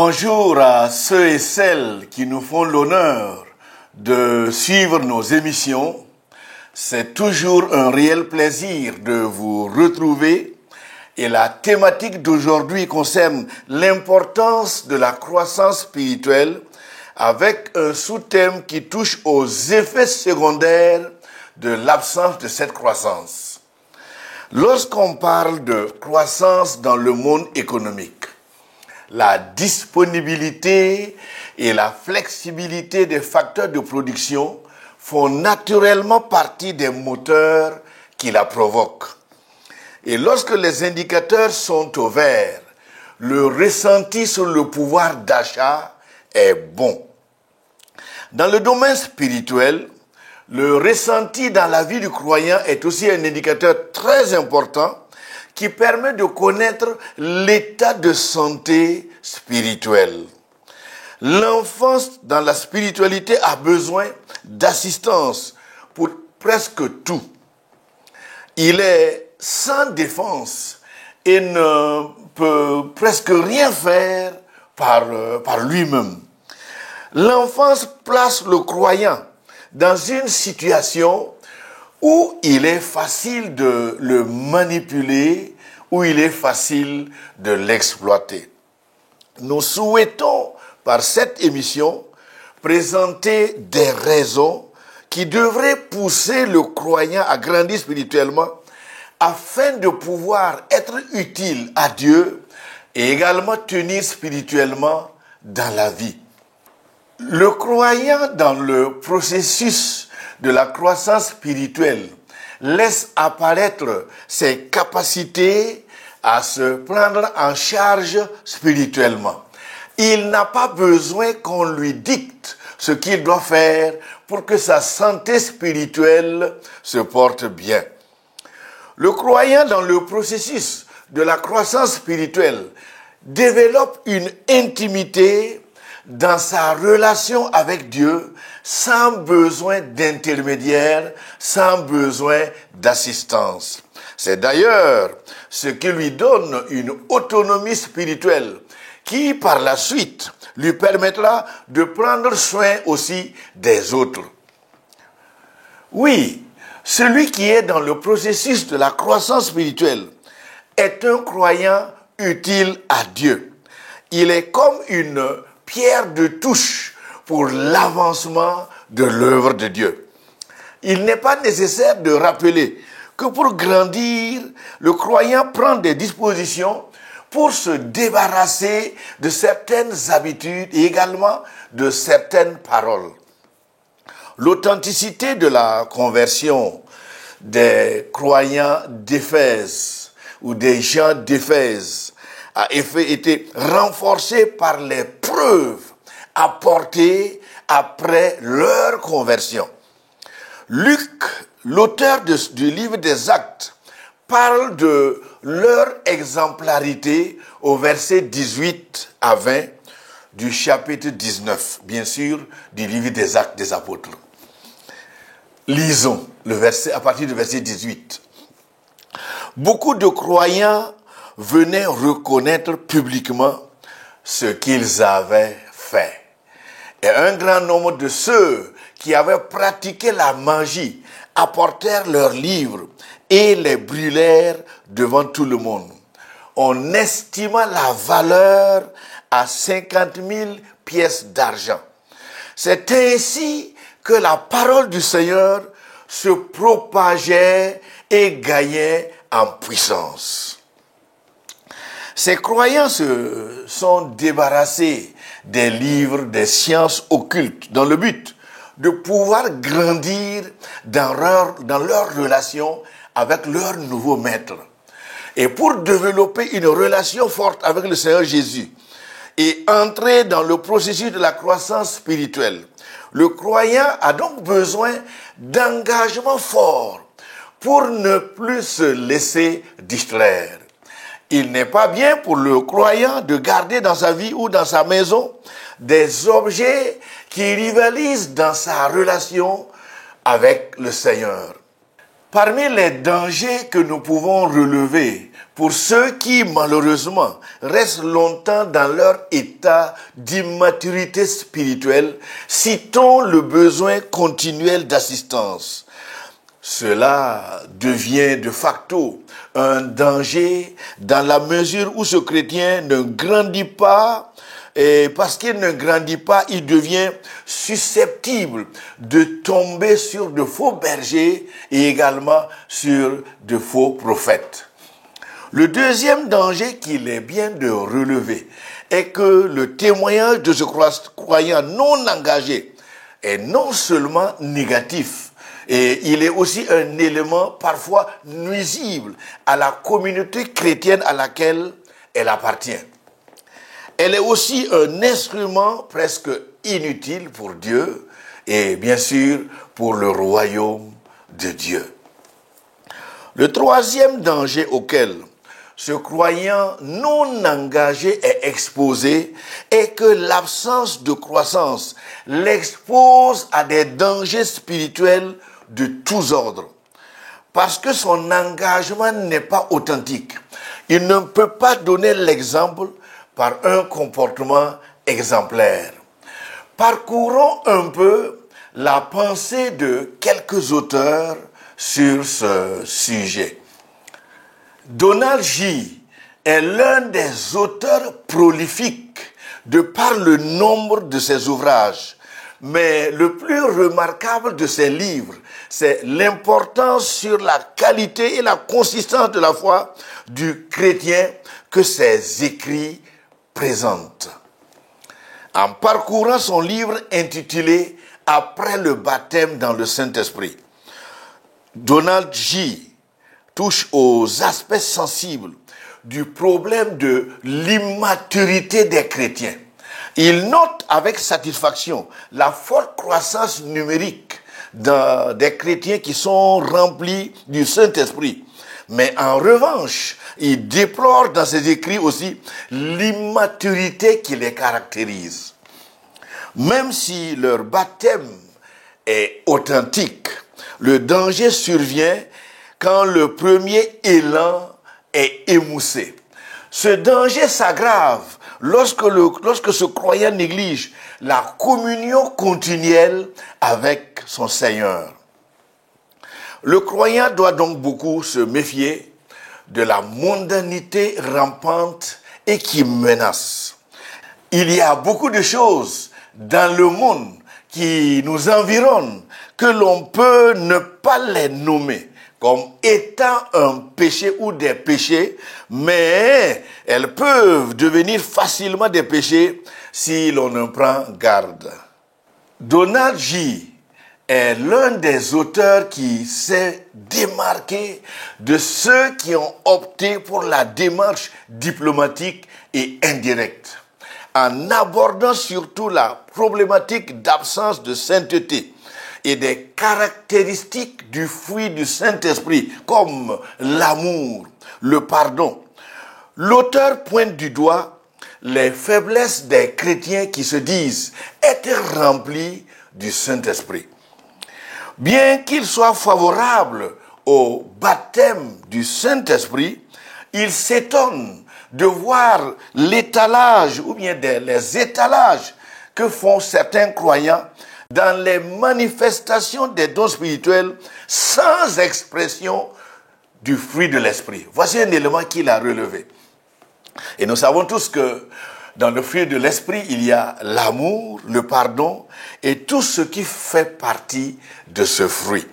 Bonjour à ceux et celles qui nous font l'honneur de suivre nos émissions. C'est toujours un réel plaisir de vous retrouver et la thématique d'aujourd'hui concerne l'importance de la croissance spirituelle avec un sous-thème qui touche aux effets secondaires de l'absence de cette croissance. Lorsqu'on parle de croissance dans le monde économique, la disponibilité et la flexibilité des facteurs de production font naturellement partie des moteurs qui la provoquent. Et lorsque les indicateurs sont au vert, le ressenti sur le pouvoir d'achat est bon. Dans le domaine spirituel, le ressenti dans la vie du croyant est aussi un indicateur très important qui permet de connaître l'état de santé spirituelle. L'enfance dans la spiritualité a besoin d'assistance pour presque tout. Il est sans défense et ne peut presque rien faire par lui-même. L'enfance place le croyant dans une situation où il est facile de le manipuler, où il est facile de l'exploiter. Nous souhaitons, par cette émission, présenter des raisons qui devraient pousser le croyant à grandir spirituellement afin de pouvoir être utile à Dieu et également tenir spirituellement dans la vie. Le croyant dans le processus de la croissance spirituelle laisse apparaître ses capacités à se prendre en charge spirituellement. Il n'a pas besoin qu'on lui dicte ce qu'il doit faire pour que sa santé spirituelle se porte bien. Le croyant dans le processus de la croissance spirituelle développe une intimité dans sa relation avec Dieu, sans besoin d'intermédiaire, sans besoin d'assistance. C'est d'ailleurs ce qui lui donne une autonomie spirituelle qui, par la suite, lui permettra de prendre soin aussi des autres. Oui, celui qui est dans le processus de la croissance spirituelle est un croyant utile à Dieu. Il est comme une pierre de touche pour l'avancement de l'œuvre de Dieu. Il n'est pas nécessaire de rappeler que pour grandir, le croyant prend des dispositions pour se débarrasser de certaines habitudes et également de certaines paroles. L'authenticité de la conversion des croyants d'Éphèse ou des gens d'Éphèse a été renforcée par les preuves apportées après leur conversion. Luc, l'auteur du livre des Actes, parle de leur exemplarité au verset 18 à 20 du chapitre 19, bien sûr, du livre des Actes des Apôtres. Lisons le verset à partir du verset 18. Beaucoup de croyants venaient reconnaître publiquement ce qu'ils avaient fait. Et un grand nombre de ceux qui avaient pratiqué la magie apportèrent leurs livres et les brûlèrent devant tout le monde. On estima la valeur à 50 000 pièces d'argent. C'est ainsi que la parole du Seigneur se propageait et gagnait en puissance. Ces croyants se sont débarrassés des livres des sciences occultes dans le but de pouvoir grandir dans leur relation avec leur nouveau maître. Et pour développer une relation forte avec le Seigneur Jésus et entrer dans le processus de la croissance spirituelle, le croyant a donc besoin d'engagement fort pour ne plus se laisser distraire. Il n'est pas bien pour le croyant de garder dans sa vie ou dans sa maison des objets qui rivalisent dans sa relation avec le Seigneur. Parmi les dangers que nous pouvons relever pour ceux qui, malheureusement, restent longtemps dans leur état d'immaturité spirituelle, citons le besoin continuel d'assistance. Cela devient de facto un danger dans la mesure où ce chrétien ne grandit pas, et parce qu'il ne grandit pas, il devient susceptible de tomber sur de faux bergers et également sur de faux prophètes. Le deuxième danger qu'il est bien de relever est que le témoignage de ce croyant non engagé est non seulement négatif, et il est aussi un élément parfois nuisible à la communauté chrétienne à laquelle elle appartient. Elle est aussi un instrument presque inutile pour Dieu et bien sûr pour le royaume de Dieu. Le troisième danger auquel ce croyant non engagé est exposé est que l'absence de croissance l'expose à des dangers spirituels de tous ordres. Parce que son engagement n'est pas authentique. Il ne peut pas donner l'exemple par un comportement exemplaire. Parcourons un peu la pensée de quelques auteurs sur ce sujet. Donald J. est l'un des auteurs prolifiques de par le nombre de ses ouvrages. Mais le plus remarquable de ses livres, c'est l'importance sur la qualité et la consistance de la foi du chrétien que ses écrits présentent. En parcourant son livre intitulé « Après le baptême dans le Saint-Esprit », Donald J. touche aux aspects sensibles du problème de l'immaturité des chrétiens. Il note avec satisfaction la forte croissance numérique des chrétiens qui sont remplis du Saint-Esprit. Mais en revanche, il déplore dans ses écrits aussi l'immaturité qui les caractérise. Même si leur baptême est authentique, le danger survient quand le premier élan est émoussé. Ce danger s'aggrave lorsque ce croyant néglige la communion continuelle avec son Seigneur. Le croyant doit donc beaucoup se méfier de la mondanité rampante et qui menace. Il y a beaucoup de choses dans le monde qui nous environnent que l'on peut ne pas les nommer comme étant un péché ou des péchés, mais elles peuvent devenir facilement des péchés si l'on ne prend garde. Donald J. est l'un des auteurs qui s'est démarqué de ceux qui ont opté pour la démarche diplomatique et indirecte, en abordant surtout la problématique d'absence de sainteté et des caractéristiques du fruit du Saint-Esprit, comme l'amour, le pardon. L'auteur pointe du doigt les faiblesses des chrétiens qui se disent être remplis du Saint-Esprit. Bien qu'ils soient favorables au baptême du Saint-Esprit, ils s'étonnent de voir l'étalage ou bien les étalages que font certains croyants dans les manifestations des dons spirituels sans expression du fruit de l'esprit. Voici un élément qu'il a relevé. Et nous savons tous que dans le fruit de l'esprit, il y a l'amour, le pardon et tout ce qui fait partie de ce fruit.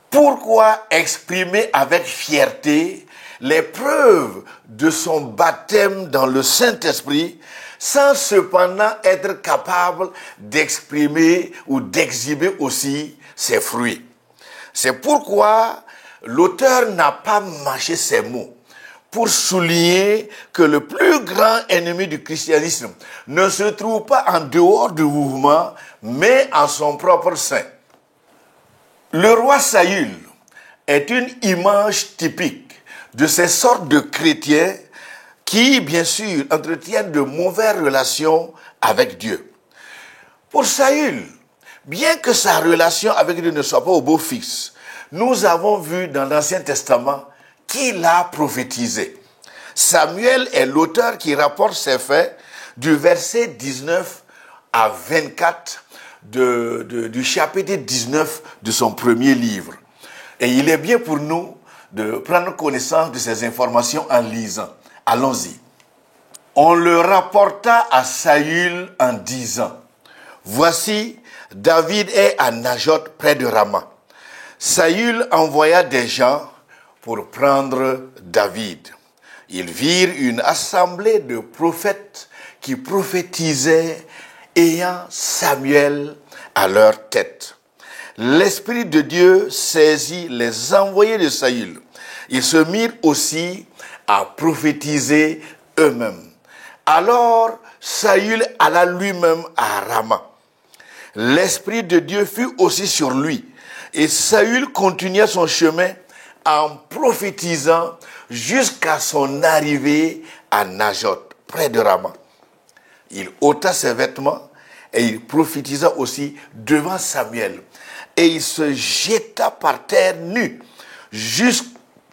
Pourquoi exprimer avec fierté les preuves de son baptême dans le Saint-Esprit sans cependant être capable d'exprimer ou d'exhiber aussi ses fruits? C'est pourquoi l'auteur n'a pas mâché ses mots pour souligner que le plus grand ennemi du christianisme ne se trouve pas en dehors du mouvement, mais en son propre sein. Le roi Saül est une image typique de ces sortes de chrétiens qui, bien sûr, entretiennent de mauvaises relations avec Dieu. Pour Saül, bien que sa relation avec Dieu ne soit pas au beau fixe, nous avons vu dans l'Ancien Testament qu'il a prophétisé. Samuel est l'auteur qui rapporte ces faits du verset 19 à 24 du chapitre 19 de son premier livre. Et il est bien pour nous de prendre connaissance de ces informations en lisant. Allons-y. On le rapporta à Saül en disant, « Voici, David est à Najot près de Rama. » Saül envoya des gens pour prendre David. Ils virent une assemblée de prophètes qui prophétisaient ayant Samuel à leur tête. L'Esprit de Dieu saisit les envoyés de Saül. Ils se mirent aussi à prophétiser eux-mêmes. Alors Saül alla lui-même à Rama. L'Esprit de Dieu fut aussi sur lui. Et Saül continua son chemin en prophétisant jusqu'à son arrivée à Najot, près de Rama. Il ôta ses vêtements et il prophétisa aussi devant Samuel. Et il se jeta par terre nu,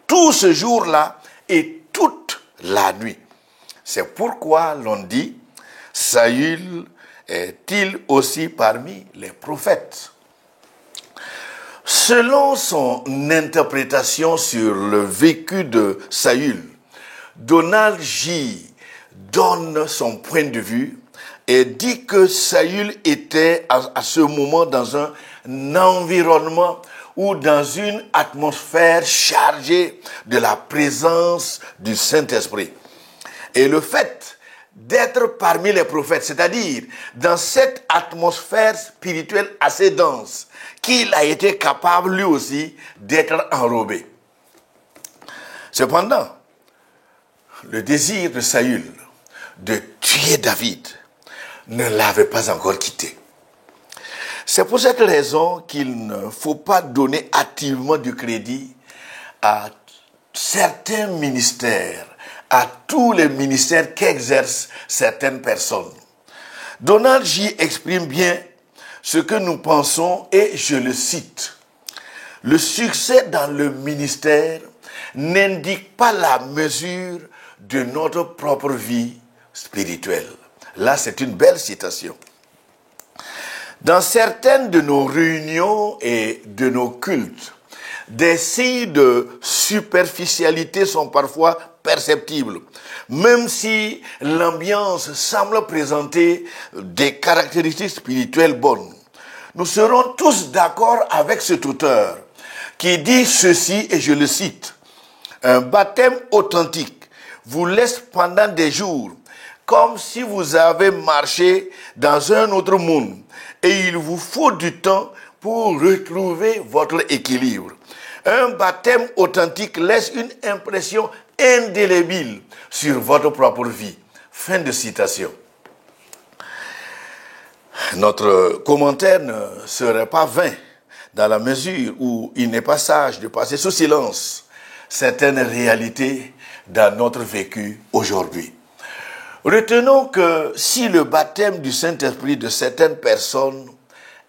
tout ce jour-là et toute la nuit. C'est pourquoi l'on dit, Saül est-il aussi parmi les prophètes? Selon son interprétation sur le vécu de Saül, Donald J. donne son point de vue et dit que Saül était à ce moment dans un environnement ou dans une atmosphère chargée de la présence du Saint-Esprit. Et le fait d'être parmi les prophètes, c'est-à-dire dans cette atmosphère spirituelle assez dense, qu'il a été capable lui aussi d'être enrobé. Cependant, le désir de Saül de tuer David ne l'avait pas encore quitté. C'est pour cette raison qu'il ne faut pas donner activement du crédit à certains ministères, à tous les ministères qu'exercent certaines personnes. Donald J. exprime bien ce que nous pensons et je le cite. Le succès dans le ministère n'indique pas la mesure de notre propre vie spirituelle. Là, c'est une belle citation. Dans certaines de nos réunions et de nos cultes, des signes de superficialité sont parfois perceptibles, même si l'ambiance semble présenter des caractéristiques spirituelles bonnes. Nous serons tous d'accord avec cet auteur qui dit ceci, et je le cite, « Un baptême authentique vous laisse pendant des jours comme si vous avez marché dans un autre monde et il vous faut du temps pour retrouver votre équilibre. Un baptême authentique laisse une impression indélébile sur votre propre vie. » Fin de citation. Notre commentaire ne serait pas vain dans la mesure où il n'est pas sage de passer sous silence certaines réalités dans notre vécu aujourd'hui. Retenons que si le baptême du Saint-Esprit de certaines personnes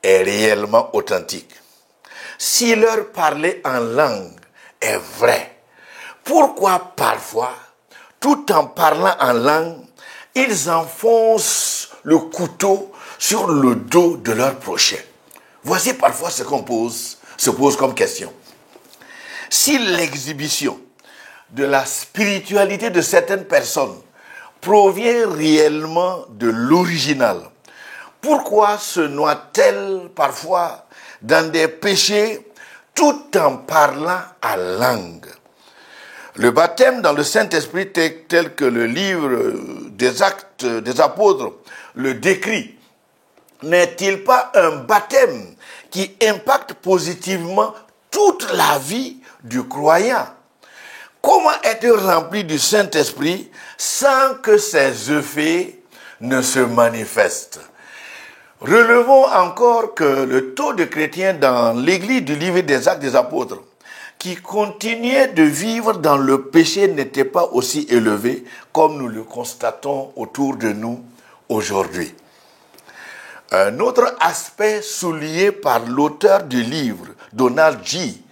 est réellement authentique, si leur parler en langue est vrai, pourquoi parfois, tout en parlant en langue, ils enfoncent le couteau sur le dos de leur prochain? Voici parfois ce qu'on se pose comme question. Si l'exhibition de la spiritualité de certaines personnes provient réellement de l'original, pourquoi se noie-t-elle parfois dans des péchés tout en parlant en langue? Le baptême dans le Saint-Esprit tel que le livre des Actes des Apôtres le décrit, n'est-il pas un baptême qui impacte positivement toute la vie du croyant? Comment être rempli du Saint-Esprit sans que ses effets ne se manifestent? Relevons encore que le taux de chrétiens dans l'église du livre des Actes des Apôtres qui continuaient de vivre dans le péché n'était pas aussi élevé comme nous le constatons autour de nous aujourd'hui. Un autre aspect souligné par l'auteur du livre, Donald J.,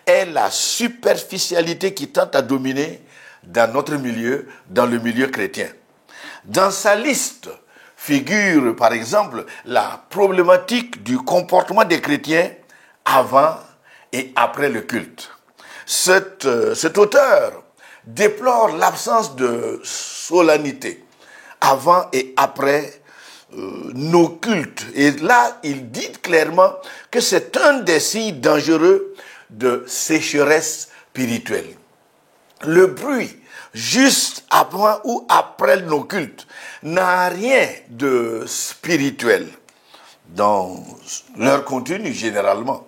est la superficialité qui tente à dominer dans notre milieu, dans le milieu chrétien. Dans sa liste figure, par exemple, la problématique du comportement des chrétiens avant et après le culte. Cet auteur déplore l'absence de solennité avant et après nos cultes. Et là, il dit clairement que c'est un des signes dangereux de sécheresse spirituelle. Le bruit, juste avant ou après nos cultes, n'a rien de spirituel dans leur contenu généralement.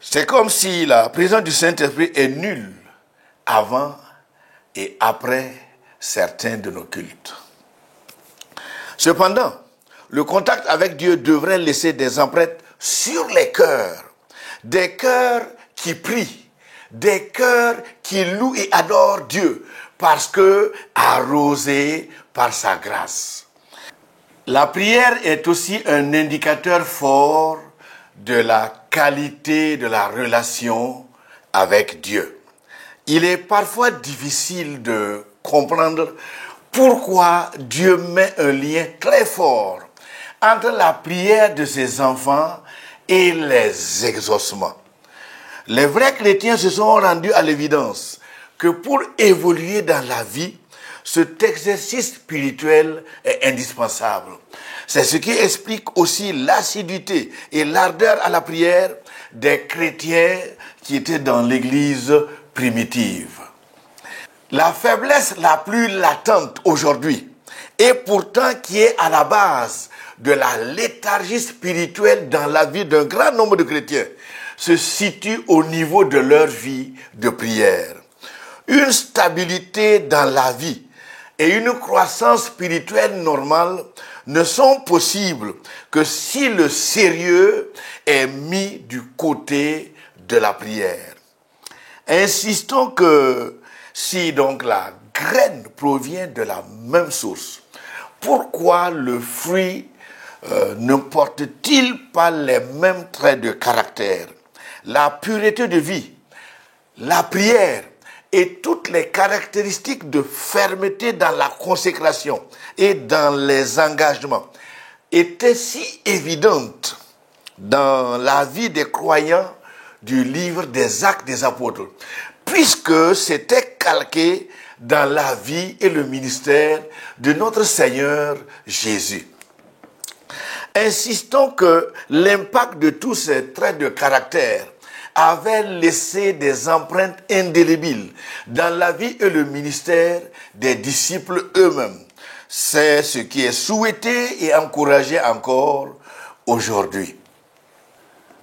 C'est comme si la présence du Saint-Esprit est nulle avant et après certains de nos cultes. Cependant, le contact avec Dieu devrait laisser des empreintes sur les cœurs, des cœurs qui prient, des cœurs qui louent et adorent Dieu, parce que arrosés par sa grâce. La prière est aussi un indicateur fort de la qualité de la relation avec Dieu. Il est parfois difficile de comprendre pourquoi Dieu met un lien très fort entre la prière de ses enfants et les exaucements. Les vrais chrétiens se sont rendus à l'évidence que pour évoluer dans la vie, cet exercice spirituel est indispensable. C'est ce qui explique aussi l'assiduité et l'ardeur à la prière des chrétiens qui étaient dans l'église primitive. La faiblesse la plus latente aujourd'hui, et pourtant qui est à la base de la léthargie spirituelle dans la vie d'un grand nombre de chrétiens, se situe au niveau de leur vie de prière. Une stabilité dans la vie et une croissance spirituelle normale ne sont possibles que si le sérieux est mis du côté de la prière. Insistons que si donc la graine provient de la même source, pourquoi le fruit ne porte-t-il pas les mêmes traits de caractère? La pureté de vie, la prière et toutes les caractéristiques de fermeté dans la consécration et dans les engagements étaient si évidentes dans la vie des croyants du livre des Actes des Apôtres, puisque c'était calqué dans la vie et le ministère de notre Seigneur Jésus. Insistons que l'impact de tous ces traits de caractère avait laissé des empreintes indélébiles dans la vie et le ministère des disciples eux-mêmes. C'est ce qui est souhaité et encouragé encore aujourd'hui.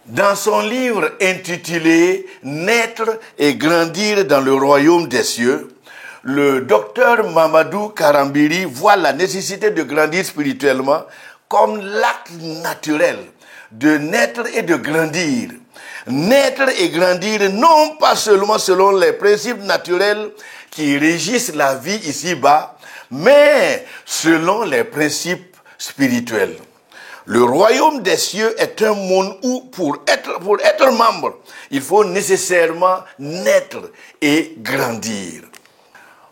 Dans son livre intitulé « Naître et grandir dans le royaume des cieux », le docteur Mamadou Karambiri voit la nécessité de grandir spirituellement comme l'acte naturel de naître et de grandir. Naître et grandir non pas seulement selon les principes naturels qui régissent la vie ici-bas, mais selon les principes spirituels. Le royaume des cieux est un monde où, pour être membre, il faut nécessairement naître et grandir.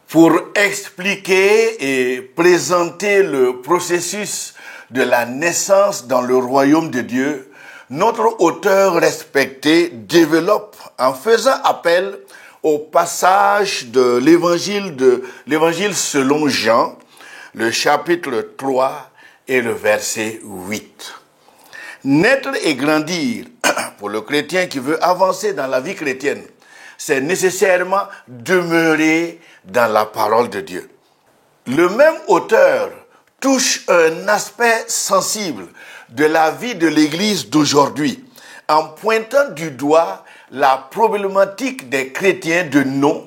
Pour expliquer et présenter le processus de la naissance dans le royaume de Dieu, notre auteur respecté développe en faisant appel au passage de l'évangile selon Jean, le chapitre 3 et le verset 8. Naître et grandir, pour le chrétien qui veut avancer dans la vie chrétienne, c'est nécessairement demeurer dans la parole de Dieu. Le même auteur touche un aspect sensible de la vie de l'Église d'aujourd'hui en pointant du doigt la problématique des chrétiens de nom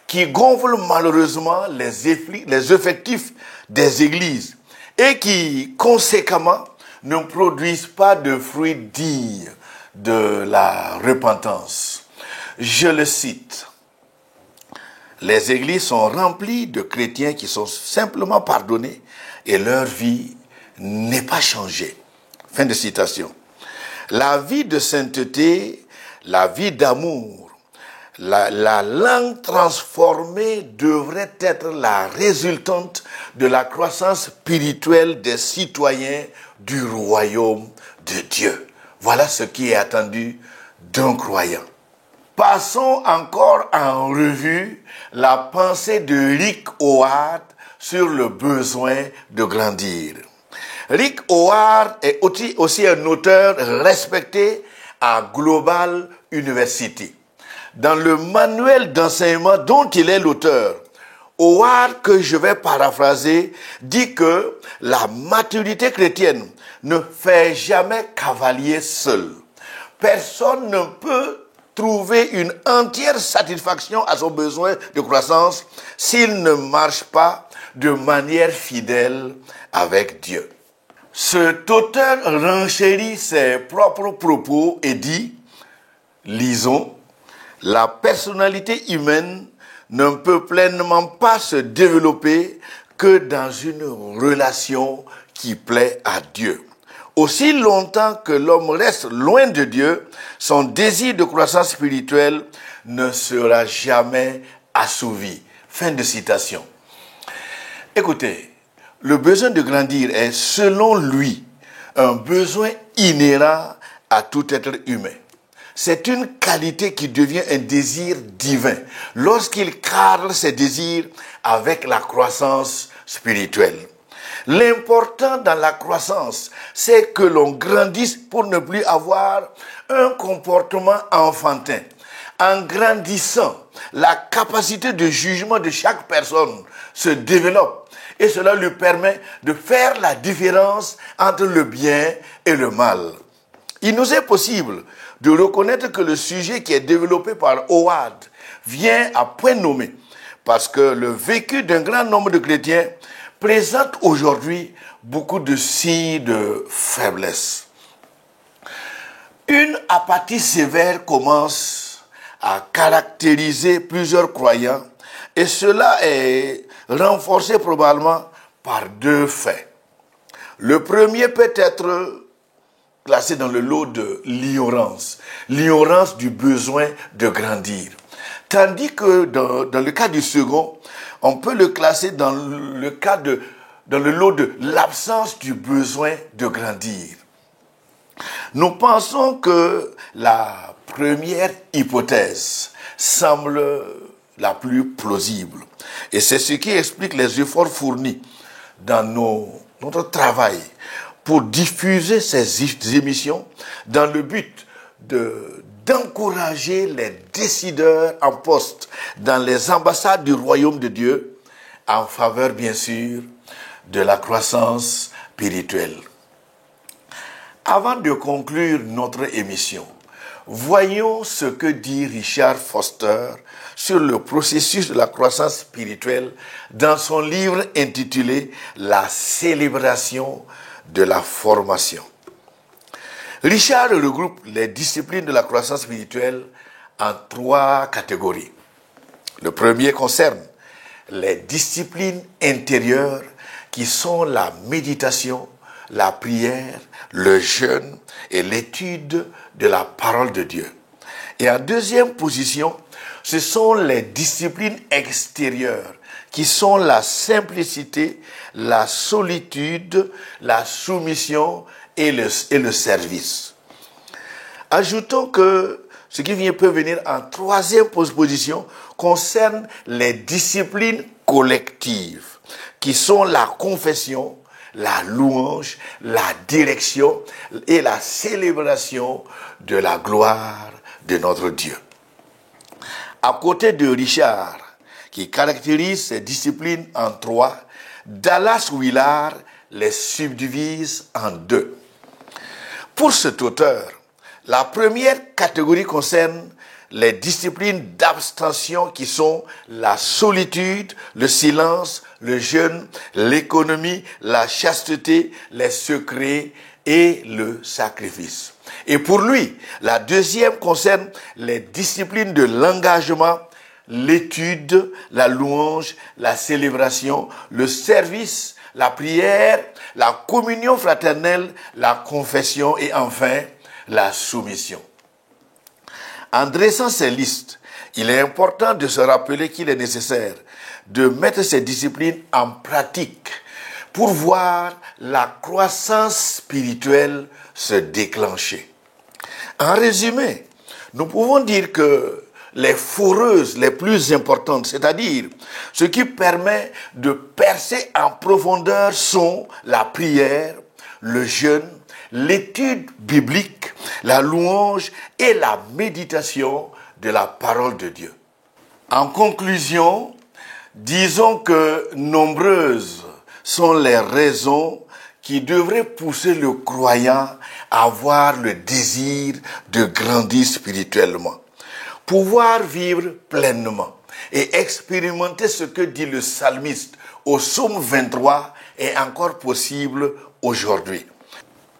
qui gonflent malheureusement les effectifs des églises et qui, conséquemment, ne produisent pas de fruits dignes de la repentance. Je le cite. Les églises sont remplies de chrétiens qui sont simplement pardonnés et leur vie n'est pas changée. Fin de citation. La vie de sainteté, la vie d'amour, La langue transformée devrait être la résultante de la croissance spirituelle des citoyens du royaume de Dieu. Voilà ce qui est attendu d'un croyant. Passons encore en revue la pensée de Rick Howard sur le besoin de grandir. Rick Howard est aussi un auteur respecté à Global University. Dans le manuel d'enseignement dont il est l'auteur, Howard, que je vais paraphraser, dit que la maturité chrétienne ne fait jamais cavalier seul. Personne ne peut trouver une entière satisfaction à son besoin de croissance s'il ne marche pas de manière fidèle avec Dieu. Cet auteur renchérit ses propres propos et dit, lisons, « La personnalité humaine ne peut pleinement pas se développer que dans une relation qui plaît à Dieu. Aussi longtemps que l'homme reste loin de Dieu, son désir de croissance spirituelle ne sera jamais assouvi. » Fin de citation. Écoutez, le besoin de grandir est, selon lui, un besoin inhérent à tout être humain. C'est une qualité qui devient un désir divin lorsqu'il cadre ses désirs avec la croissance spirituelle. L'important dans la croissance, c'est que l'on grandisse pour ne plus avoir un comportement enfantin. En grandissant, la capacité de jugement de chaque personne se développe et cela lui permet de faire la différence entre le bien et le mal. Il nous est possible de reconnaître que le sujet qui est développé par Howard vient à point nommé parce que le vécu d'un grand nombre de chrétiens présente aujourd'hui beaucoup de signes de faiblesse. Une apathie sévère commence à caractériser plusieurs croyants et cela est renforcé probablement par deux faits. Le premier peut être classé dans le lot de l'ignorance du besoin de grandir. Tandis que dans le cas du second, on peut le classer dans le lot de l'absence du besoin de grandir. Nous pensons que la première hypothèse semble la plus plausible. Et c'est ce qui explique les efforts fournis dans notre travail pour diffuser ces émissions dans le but d'encourager les décideurs en poste dans les ambassades du royaume de Dieu en faveur, bien sûr, de la croissance spirituelle. Avant de conclure notre émission, voyons ce que dit Richard Foster sur le processus de la croissance spirituelle dans son livre intitulé « La célébration de la formation ». Richard regroupe les disciplines de la croissance spirituelle en trois catégories. Le premier concerne les disciplines intérieures qui sont la méditation, la prière, le jeûne et l'étude de la parole de Dieu. Et en deuxième position, ce sont les disciplines extérieures qui sont la simplicité, la solitude, la soumission et le service. Ajoutons que ce qui peut venir en troisième position concerne les disciplines collectives qui sont la confession, la louange, la direction et la célébration de la gloire de notre Dieu. À côté de Richard, qui caractérise ces disciplines en trois, Dallas Willard les subdivise en deux. Pour cet auteur, la première catégorie concerne les disciplines d'abstention qui sont la solitude, le silence, le jeûne, l'économie, la chasteté, les secrets et le sacrifice. Et pour lui, la deuxième concerne les disciplines de l'engagement, l'étude, la louange, la célébration, le service, la prière, la communion fraternelle, la confession et enfin la soumission. En dressant ces listes, il est important de se rappeler qu'il est nécessaire de mettre ces disciplines en pratique pour voir la croissance spirituelle se déclencher. En résumé, nous pouvons dire que les foreuses les plus importantes, c'est-à-dire ce qui permet de percer en profondeur, sont la prière, le jeûne, l'étude biblique, la louange et la méditation de la parole de Dieu. En conclusion, disons que nombreuses sont les raisons qui devraient pousser le croyant à avoir le désir de grandir spirituellement, pouvoir vivre pleinement et expérimenter ce que dit le psalmiste au psaume 23 est encore possible aujourd'hui.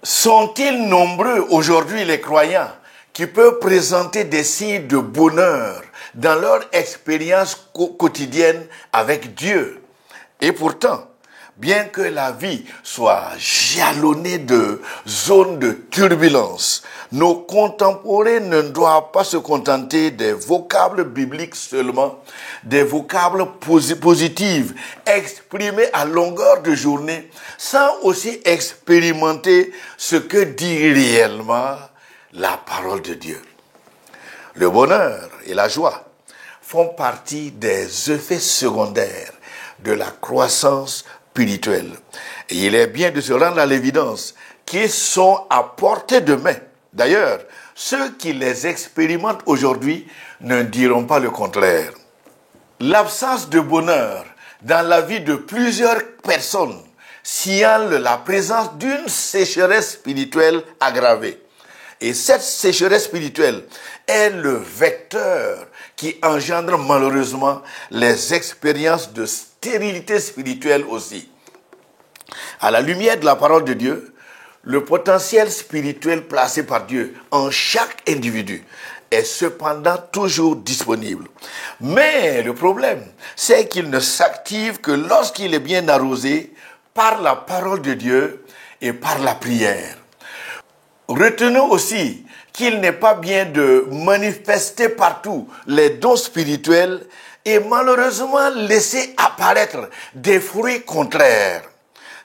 Sont-ils nombreux aujourd'hui les croyants qui peuvent présenter des signes de bonheur dans leur expérience quotidienne avec Dieu? Et pourtant, bien que la vie soit jalonnée de zones de turbulence, nos contemporains ne doivent pas se contenter des vocables bibliques seulement, des vocables positifs exprimés à longueur de journée, sans aussi expérimenter ce que dit réellement la parole de Dieu. Le bonheur et la joie font partie des effets secondaires de la croissance spirituelle. Et il est bien de se rendre à l'évidence qu'ils sont à portée de main. D'ailleurs, ceux qui les expérimentent aujourd'hui ne diront pas le contraire. L'absence de bonheur dans la vie de plusieurs personnes signale la présence d'une sécheresse spirituelle aggravée. Et cette sécheresse spirituelle est le vecteur qui engendre malheureusement les expériences de stérilité spirituelle aussi. À la lumière de la parole de Dieu, le potentiel spirituel placé par Dieu en chaque individu est cependant toujours disponible. Mais le problème, c'est qu'il ne s'active que lorsqu'il est bien arrosé par la parole de Dieu et par la prière. Retenons aussi qu'il n'est pas bien de manifester partout les dons spirituels et malheureusement laisser apparaître des fruits contraires.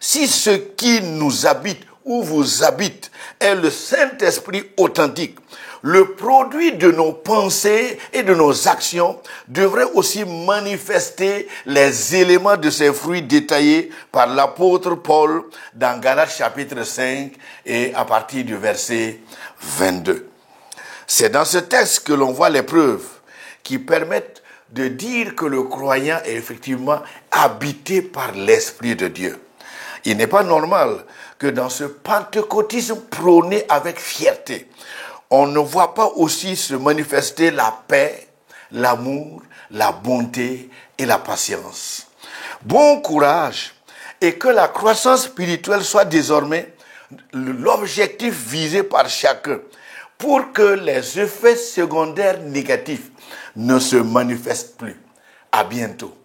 Si ce qui nous habite ou vous habite est le Saint-Esprit authentique, le produit de nos pensées et de nos actions devrait aussi manifester les éléments de ces fruits détaillés par l'apôtre Paul dans Galates chapitre 5 et à partir du verset 22. C'est dans ce texte que l'on voit les preuves qui permettent de dire que le croyant est effectivement habité par l'Esprit de Dieu. Il n'est pas normal que dans ce pentecôtisme prôné avec fierté, on ne voit pas aussi se manifester la paix, l'amour, la bonté et la patience. Bon courage et que la croissance spirituelle soit désormais l'objectif visé par chacun pour que les effets secondaires négatifs ne se manifestent plus. À bientôt.